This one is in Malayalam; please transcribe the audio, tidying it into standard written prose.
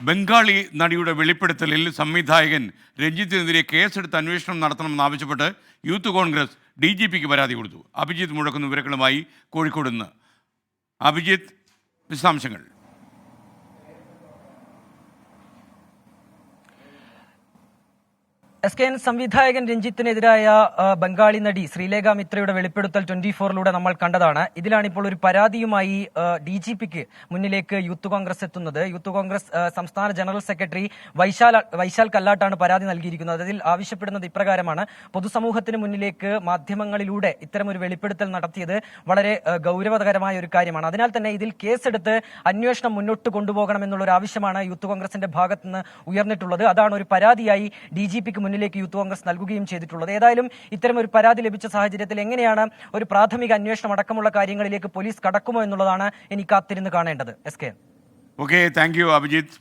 ബംഗാളി നടിയുടെ വെളിപ്പെടുത്തലിൽ സംവിധായകൻ രഞ്ജിത്തിനെതിരെ കേസെടുത്ത് അന്വേഷണം നടത്തണമെന്നാവശ്യപ്പെട്ട് യൂത്ത് കോൺഗ്രസ് DGPക്ക് പരാതി കൊടുത്തു. അഭിജിത്ത് മുഴക്കുന്ന വിവരങ്ങളുമായി കോഴിക്കോട് നിന്ന്. അഭിജിത്ത്, വിശദാംശങ്ങൾ. SKN സംവിധായകൻ രഞ്ജിത്തിനെതിരായ ബംഗാളി നടി ശ്രീലേഖ മിത്രയുടെ വെളിപ്പെടുത്തൽ 24-ലൂടെ നമ്മൾ കണ്ടതാണ്. ഇതിലാണ് ഇപ്പോൾ ഒരു പരാതിയുമായി DGPക്ക് മുന്നിലേക്ക് യൂത്ത് കോൺഗ്രസ് എത്തുന്നത്. യൂത്ത് കോൺഗ്രസ് സംസ്ഥാന ജനറൽ സെക്രട്ടറി വൈശാൽ കല്ലാട്ടാണ് പരാതി നൽകിയിരിക്കുന്നത്. അതിൽ ആവശ്യപ്പെടുന്നത് ഇപ്രകാരമാണ്: പൊതുസമൂഹത്തിന് മുന്നിലേക്ക് മാധ്യമങ്ങളിലൂടെ ഇത്തരമൊരു വെളിപ്പെടുത്തൽ നടത്തിയത് വളരെ ഗൗരവകരമായ ഒരു കാര്യമാണ്. അതിനാൽ തന്നെ ഇതിൽ കേസെടുത്ത് അന്വേഷണം മുന്നോട്ട് കൊണ്ടുപോകണമെന്നുള്ള ഒരു ആവശ്യമാണ് യൂത്ത് കോൺഗ്രസിന്റെ ഭാഗത്തുനിന്ന് ഉയർന്നിട്ടുള്ളത്. അതാണ് ഒരു പരാതിയായി DGPക്ക് മുന്നിലേക്ക് യൂത്ത് കോൺഗ്രസ് നൽകുകയും ചെയ്തിട്ടുള്ളത്. ഏതായാലും ഇത്തരം ഒരു പരാതി ലഭിച്ച സാഹചര്യത്തിൽ എങ്ങനെയാണ് ഒരു പ്രാഥമിക അന്വേഷണം അടക്കമുള്ള കാര്യങ്ങളിലേക്ക് പോലീസ് കടക്കുമോ എന്നുള്ളതാണ് ഇനി കാത്തിരുന്ന് കാണേണ്ടത്. SKN. Okay, thank you Abhijith.